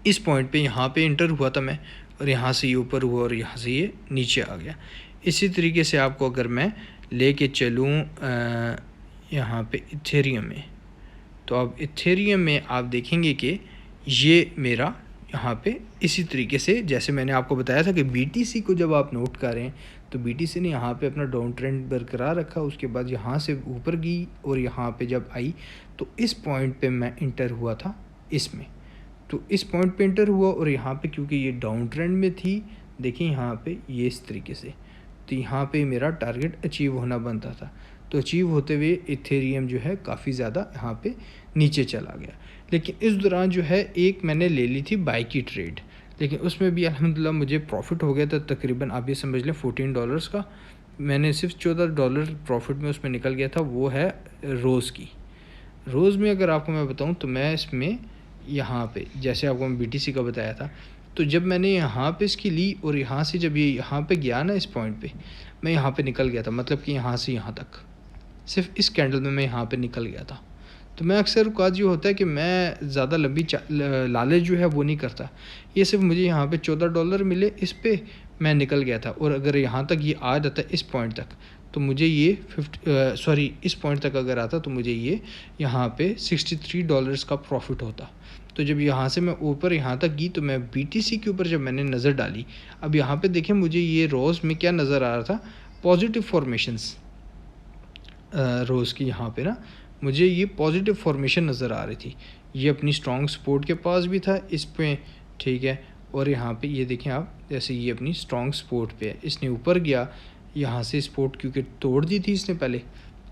इस पॉइंट पे यहाँ पे एंटर हुआ था मैं और यहाँ से ये ऊपर हुआ और यहाँ से ये नीचे आ गया। इसी तरीके से आपको अगर मैं लेके चलूँ यहाँ पे इथेरियम में, तो अब इथेरियम में आप देखेंगे कि ये मेरा यहाँ पे इसी तरीके से जैसे मैंने आपको बताया था कि BTC को जब आप नोट करें तो BTC ने यहाँ पे अपना डाउन ट्रेंड बरकरार रखा। उसके बाद यहाँ से ऊपर गई और यहाँ पे जब आई तो इस पॉइंट पे मैं इंटर हुआ था इसमें। तो इस पॉइंट पे इंटर हुआ और यहाँ पे क्योंकि ये डाउन ट्रेंड में थी, देखिए यहाँ पे ये इस तरीके से, तो यहाँ पे मेरा टारगेट अचीव होना बनता था। तो अचीव होते हुए इथेरियम जो है काफ़ी ज़्यादा यहाँ पे नीचे चला गया। लेकिन इस दौरान जो है एक मैंने ले ली थी बाई की ट्रेड, लेकिन उसमें भी अल्हम्दुलिल्लाह मुझे प्रॉफिट हो गया था। तकरीबन आप ये समझ लें $14 का। मैंने सिर्फ $14 प्रॉफिट में उसमें निकल गया था। वो है रोज़ की। रोज़ में अगर आपको मैं बताऊँ तो मैं इसमें यहाँ पे जैसे आपको मैं BTC का बताया था, तो जब मैंने यहाँ पे इसकी ली और यहाँ से जब ये यहाँ पे गया ना इस पॉइंट पे, मैं यहाँ पे निकल गया था, मतलब कि यहाँ से यहाँ तक सिर्फ इस कैंडल में मैं यहाँ पे निकल गया था। तो मैं अक्सर औकात ये होता है कि मैं ज़्यादा लंबी लालच जो है वो नहीं करता। ये सिर्फ मुझे यहाँ पे $14 मिले, इस पे मैं निकल गया था। और अगर यहाँ तक ये आ जाता इस पॉइंट तक तो मुझे ये इस पॉइंट तक अगर आता तो मुझे ये यहाँ पे $63 का प्रॉफिट होता। तो जब यहाँ से मैं ऊपर यहाँ तक गई तो मैं BTC के ऊपर जब मैंने नज़र डाली, अब यहाँ पे देखें मुझे ये रोज़ में क्या नज़र आ रहा था, पॉजिटिव फॉर्मेशंस रोज़ की। यहाँ पे ना मुझे ये पॉजिटिव फॉर्मेशन नज़र आ रही थी। ये अपनी स्ट्रॉन्ग सपोर्ट के पास भी था इस पे, ठीक है। और यहाँ पे ये देखें आप, जैसे ये अपनी स्ट्रॉन्ग सपोर्ट पे है, इसने ऊपर गया यहाँ से सपोर्ट क्योंकि तोड़ दी थी इसने पहले,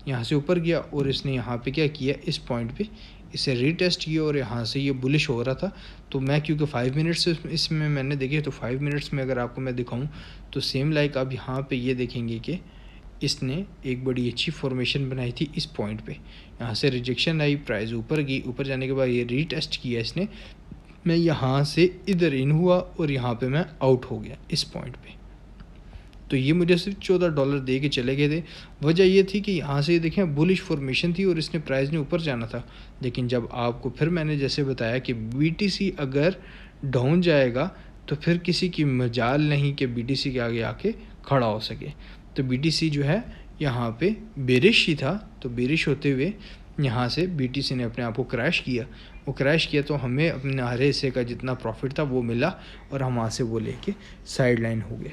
यहाँ से ऊपर गया और इसने यहाँ पे क्या किया, इस पॉइंट पे इसे रीटेस्ट किया और यहाँ से ये बुलिश हो रहा था। तो मैं क्योंकि 5 मिनट्स इसमें मैंने देखे, तो 5 मिनट्स में अगर आपको मैं दिखाऊँ तो सेम लाइक आप यहाँ पे ये देखेंगे कि इसने एक बड़ी अच्छी फॉर्मेशन बनाई थी इस पॉइंट पे। यहाँ से रिजेक्शन आई, प्राइस ऊपर गई, ऊपर जाने के बाद ये रीटेस्ट किया इसने, मैं यहाँ से इधर इन हुआ और यहाँ पे मैं आउट हो गया इस पॉइंट पे। तो ये मुझे सिर्फ $14 दे के चले गए थे। वजह ये थी कि यहाँ से देखें बुलिश फॉर्मेशन थी और इसने प्राइस ने ऊपर जाना था। लेकिन जब आपको फिर मैंने जैसे बताया कि BTC अगर डाउन जाएगा तो फिर किसी की मजाल नहीं कि BTC के आगे आके खड़ा हो सके। तो BTC जो है यहाँ पे बेरिश ही था, तो बेरिश होते हुए यहाँ से BTC ने अपने आप को क्रैश किया। वो क्रैश किया तो हमें अपने हरे हिस्से का जितना प्रॉफिट था वो मिला और हम वहाँ से वो लेके साइड लाइन हो गए।